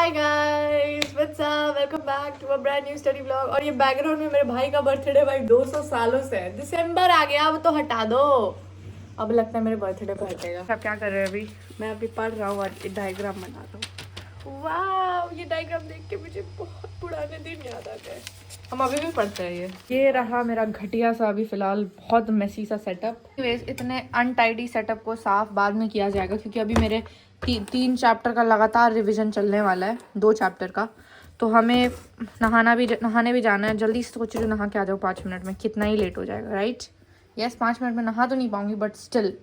Hi guys, what's up, welcome back to a brand new study vlog. और ये background में मेरे भाई का बर्थडे भाई 200 सालों से है। दिसंबर आ गया, अब तो हटा दो। अब लगता है मेरे बर्थडे पे हटेगा। आप क्या कर रहे हैं अभी? मैं अभी पढ़ रहा हूँ और डायग्राम बना रहा हूँ। वाह, ये डायग्राम देख के मुझे बहुत पुराने दिन याद आ गए। हम अभी भी पढ़ते हैं। ये रहा मेरा घटिया सा अभी फिलहाल बहुत मेसी सा सेटअप। इतने अनटाइडी सेटअप को साफ बाद में किया जाएगा क्योंकि अभी मेरे तीन चैप्टर का लगातार रिवीजन चलने वाला है, 2 चैप्टर का। तो हमें नहाने भी जाना है। जल्दी से सोच रही हूँ नहा के आ जाओ 5 मिनट में। कितना ही लेट हो जाएगा, राइट? यस, 5 मिनट में नहा तो नहीं पाऊंगी बट स्टिल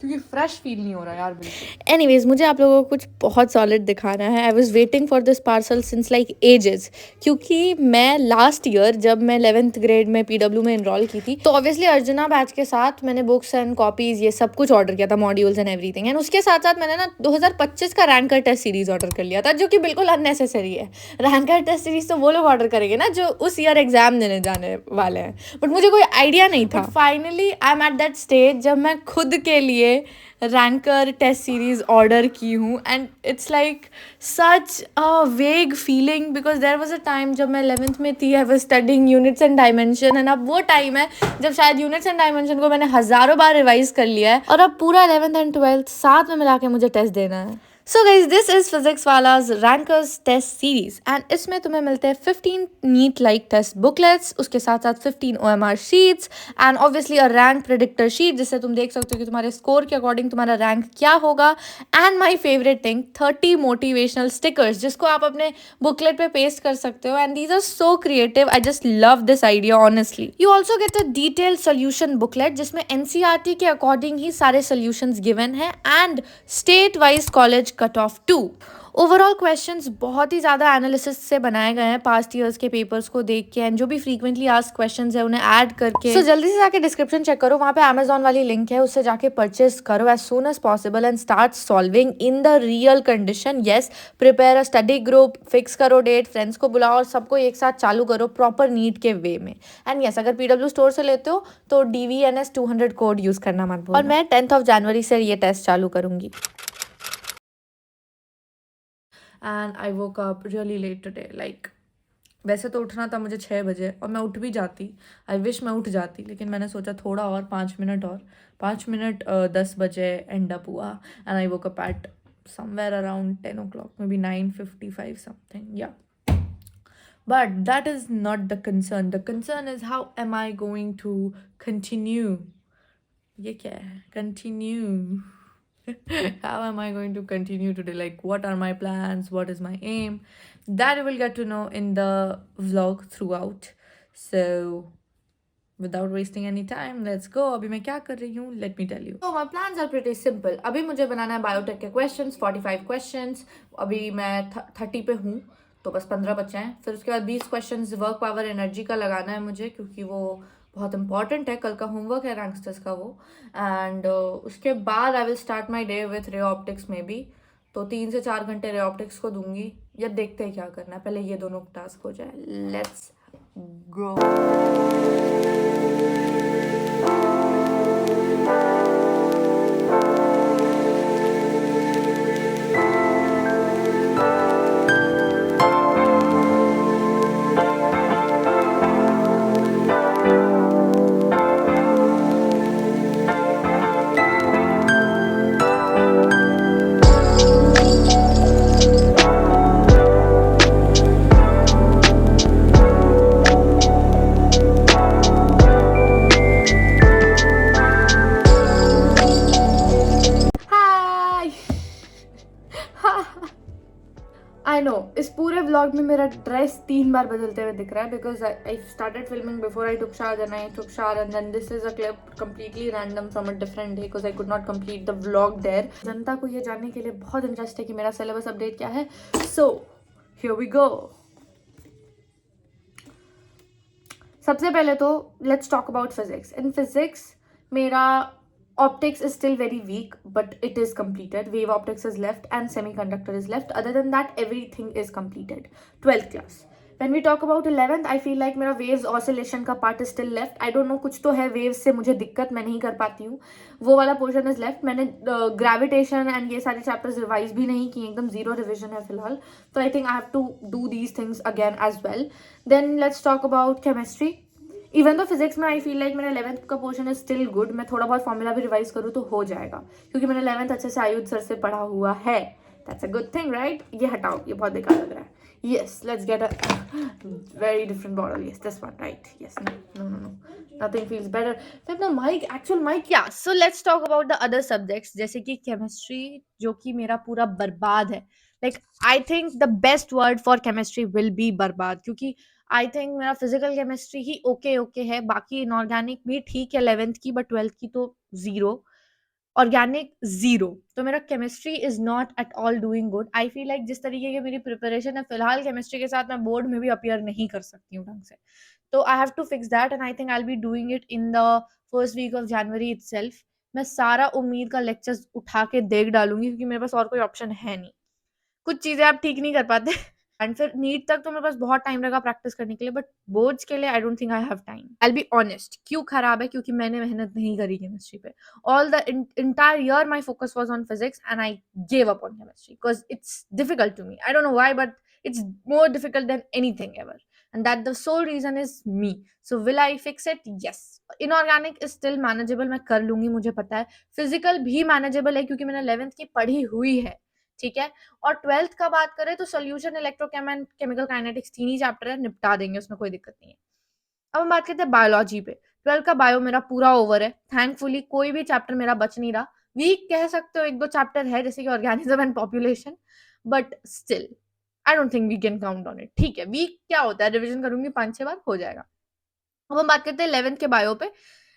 क्योंकि फ्रेश फील नहीं हो रहा यार बिल्कुल। एनीवेज, मुझे आप लोगों को कुछ बहुत सॉलिड दिखाना है। I was waiting for this parcel since like ages, क्योंकि मैं लास्ट ईयर जब मैं 11th ग्रेड में PW में इनरोल की थी तो ऑब्वियसली अर्जुना बैच के साथ मैंने बुक्स एंड कॉपीज ये सब कुछ ऑर्डर किया था, मॉड्यूल्स एंड एवरीथिंग। एंड उसके साथ साथ मैंने ना 2025 का रैंकर टेस्ट सीरीज ऑर्डर कर लिया था, जो कि बिल्कुल अननेसेसरी है। रैंकर टेस्ट सीरीज तो वो लोग ऑर्डर करेंगे ना जो उस ईयर एग्जाम देने जाने वाले हैं, बट मुझे कोई आइडिया नहीं था। Finally I am at that stage जब मैं खुद के लिए रैंकर टेस्ट सीरीज ऑर्डर की हूँ। And it's like such a vague feeling because there was a time जब मैं 11th में थी, I was studying units and dimension. And अब वो टाइम है जब शायद यूनिट्स एंड डायमेंशन को मैंने हज़ारों बार रिवाइज कर लिया है और अब पूरा 11th एंड 12th साथ में मिला के मुझे टेस्ट देना है। So guys, this is Physics Wallah's rankers test series and इसमें तुम्हें मिलते हैं 15 नीट लाइक टेस्ट बुकलेट्स, उसके साथ साथ 15 OMR sheets and obviously a rank predictor sheet जिससे तुम देख सकते हो कि तुम्हारे स्कोर के अकॉर्डिंग तुम्हारा रैंक क्या होगा। And my favourite thing, 30 motivational stickers जिसको आप अपने बुकलेट पे पेस्ट कर सकते हो। And these are so creative, I just love this idea honestly. You also get a detailed solution booklet जिसमें NCERT के अकॉर्डिंग ही सारे सोल्यूशंस गिवन है and state wise college cut off too. Overall questions बहुत ही ज़्यादा analysis से बनाए गए हैं पास्ट ईयर्स के पेपर्स को देख के, एंड जो भी फ्रीक्वेंटली आस्क्ड क्वेश्चंस है उन्हें ऐड करके। सो जल्दी से जाके डिस्क्रिप्शन चेक करो, वहाँ पे Amazon वाली लिंक है, उससे जाके परचेज करो as soon as possible and start solving in the real condition. Yes, prepare a study group, fix करो डेट, फ्रेंड्स को बुलाओ और सबको एक साथ चालू करो प्रॉपर नीट के वे में। एंड येस, अगर PW स्टोर से लेते हो तो DVNS 200 कोड यूज़ करना मत भूलना। और मैं 10th जनवरी से ये टेस्ट चालू करूँगी। And I woke up really late today. Like वैसे तो उठना था मुझे 6 बजे और मैं उठ भी जाती, आई विश मैं उठ जाती, लेकिन मैंने सोचा थोड़ा और 5 मिनट 10 बजे एंड अप हुआ। And I woke up at somewhere around 10 o'clock, may be 9:55 something, या। But that is not the concern. The concern is how am I going to continue? ये क्या है? Continue. How am I going to continue today? Like, what are my plans? What is my aim? That you will get to know in the vlog throughout. So, without wasting any time, let's go. अभी मैं क्या कर रही हूँ? Let me tell you. So, my plans are pretty simple. अभी मुझे बनाना है biotech के questions, 45 questions. अभी मैं 30 पे हूँ, तो बस 15 बचे हैं। फिर उसके बाद 20 क्वेश्चंस वर्क पावर एनर्जी का लगाना है मुझे, क्योंकि वो बहुत इंपॉर्टेंट है, कल का होमवर्क है रैंकस्टर्स का वो। एंड उसके बाद I will start my day with ray optics में भी। तो 3 से 4 घंटे रे ऑप्टिक्स को दूंगी, या देखते हैं क्या करना है। पहले ये दोनों टास्क हो जाए। Let's go. आई नो इस पूरे व्लॉग में मेरा ड्रेस 3 बार बदलते हुए दिख रहा है because I started filming before I took shower, then I took shower and then this is a clip completely random from a different day because I could not complete the vlog there. जनता को ये जानने के लिए बहुत interest है कि मेरा सिलेबस अपडेट क्या है। So here we go. सबसे पहले तो let's talk about physics. In physics मेरा optics is still very weak, but it is completed. Wave optics is left and semiconductor is left. Other than that, everything is completed. 12th class. When we talk about 11th, I feel like मेरा waves oscillation का part is still left. I don't know, कुछ तो है waves से मुझे दिक्कत, मैं नहीं कर पाती हूँ, वो वाला portion is left. मैंने gravitation and ये सारे chapters revise भी नहीं किए, एकदम zero revision है फिलहाल, तो I think I have to do these things again as well. Then let's talk about chemistry. Even तो फिजिक्स में आई फील लाइक मेरा 11th का पोर्शन इज स्टिल गुड, मैं थोड़ा बहुत फॉर्मूला भी रिवाइज करूँ तो हो जाएगा, क्योंकि मैंने 11th अच्छे से आयुध सर से पढ़ा हुआ है. That's a good thing, right? ये हटाओ, ये बहुत बेकार लग रहा है. Yes, let's get a very different bottle. Yes, this one, right? Yes, no. Nothing feels better. Then the mic, actual mic. Yeah, so let's talk about the other subjects. जैसे कि chemistry, जो कि मेरा पूरा बर्बाद है. Like, I think the best word for chemistry will be बर्बाद, क्योंकि आई थिंक मेरा फिजिकल केमिस्ट्री ही ओके है, बाकी इनऑर्गेनिक भी ठीक है 11th की, बट 12th की तो जीरो, ऑर्गेनिक जीरो. तो मेरा chemistry is not at all doing good. I feel like जिस तरीके की मेरी प्रिपरेशन है फिलहाल केमिस्ट्री के साथ, मैं बोर्ड में भी अपियर नहीं कर सकती हूँ ढंग से. तो I have to fix that and I think I will be doing it in the first week of January itself. मैं सारा उम्मीद का लेक्चर्स उठा के देख डालूंगी, क्योंकि मेरे पास और कोई ऑप्शन है नहीं. कुछ चीजें आप ठीक नहीं कर पाते. एंड फिर नीट तक तो मेरे पास बहुत टाइम लगा प्रैक्टिस करने के लिए, बट बोर्ड्स के लिए आई don't think I have time. I be honest, क्यों खराब है? क्योंकि मैंने मेहनत नहीं करी केमिस्ट्री पे. All the entire year my focus was on physics and I gave up on chemistry because it's difficult to me. I don't know why, but it's more difficult than anything ever, and that the sole reason is me. So will I fix it? Yes. Inorganic is still manageable, मैं कर लूंगी, मुझे पता है. Physical भी manageable है क्योंकि मैंने 11th की पढ़ी हुई है, ठीक है. और 12th का बात करें तो solution, electrochem and chemical kinetics 3 ही चैप्टर है, निपटा देंगे, उसमें कोई दिक्कत नहीं है. अब हम बात करते हैं बायोलॉजी पे. 12th का बायो मेरा पूरा ओवर है, थैंकफुली कोई भी चैप्टर मेरा बच नहीं रहा. वीक कह सकते हो, एक दो चैप्टर है जैसे कि organism and population, but still I don't think we can count on it. ठीक है, वीक क्या होता है, रिविजन करूंगी 5-6 बार हो जाएगा. अब हम बात करते हैं 11th के बायो पे.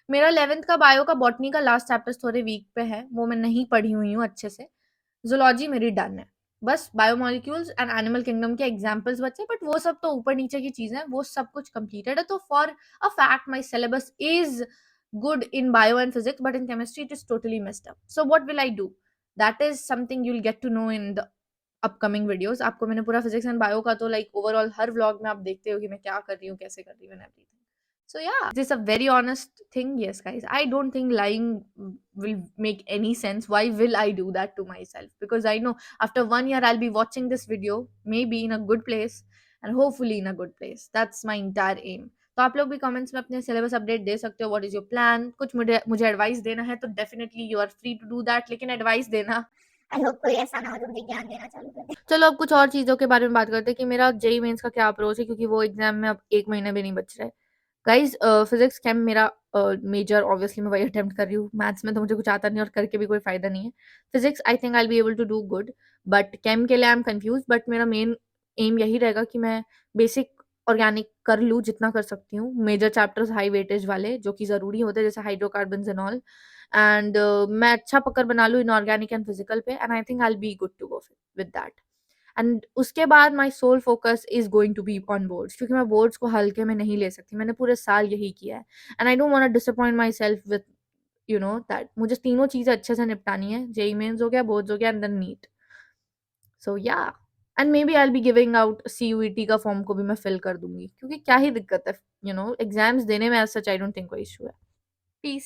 मेरा 11th का बायो का बॉटनी का लास्ट चैप्टर थोड़े वीक पे है, वो मैं नहीं पढ़ी हुई हूँ अच्छे से. ज़ूलॉजी मेरी डन है, बस बायोमोलिक्यूल्स एंड एनिमल किंगडम के एग्जांपल्स बचे, बट वो सब तो ऊपर नीचे की चीजें हैं, वो सब कुछ कंप्लीटेड है. तो for a fact my syllabus is good in bio and physics, but in chemistry it is totally messed up. So what will I do? That is something you'll get to know in the upcoming videos. आपको मैंने पूरा physics and bio का तो like overall हर vlog में आप देखते हो कि मैं क्या कर रही हूँ, कैसे कर रही हूँ and everything. So yeah, this is a very honest thing. Yes, guys, I don't think lying will make any sense. Why will I do that to myself? Because I know after 1 year I'll be watching this video, maybe in a good place and hopefully in a good place. That's my entire aim. तो आप लोग भी comments में अपने syllabus update दे सकते हो. What is your plan? कुछ मुझे एडवाइस देना है तो definitely you are free to do that, लेकिन एडवाइस देना, आई होप कोई ऐसा ना हो जो ज्ञान देना चालू कर दे. चलो अब कुछ और चीज़ों के बारे में बात करते हैं कि मेरा जेई मेंस का क्या अप्रोच है, क्योंकि वो एग्जाम में अब 1 महीना भी नहीं बच रहा है. गाइज फिजिक्स केम मेरा मेजर ऑब्वियसली मैं वही अटेम्प्ट कर रही हूँ. मैथ्स में तो मुझे कुछ आता नहीं और करके भी कोई फायदा नहीं है. Physics I think I be able to do good, but chem के लिए आई एम कंफ्यूज. बट मेरा मेन एम यही रहेगा कि मैं बेसिक ऑर्गेनिक कर लूँ जितना कर सकती हूँ. मेजर चैप्टर्स हाई वेटेज वाले जो कि ज़रूरी होते हैं, जैसे हाइड्रोकार्बन्स एंड ऑल, एंड मैं अच्छा पकड़ बना लूँ इन ऑर्गेनिक एंड फिजिकल पे, and I think I be good to go with that. And उसके बाद my sole focus is going to be on boards, क्योंकि मैं बोर्ड्स को हल्के में नहीं ले सकती. मैंने पूरे साल यही किया है and I don't want to disappoint myself with you know that. मुझे तीनों चीज़ें अच्छे से निपटानी है. जेई मेन्स हो गया, बोर्ड्स हो गया, and then NEET. So yeah, and maybe I will be giving out CUET का फॉर्म को भी मैं फिल कर दूंगी, क्योंकि क्या ही दिक्कत है, एग्जाम्स देने में. As such I don't think कोई इशू है. पीस.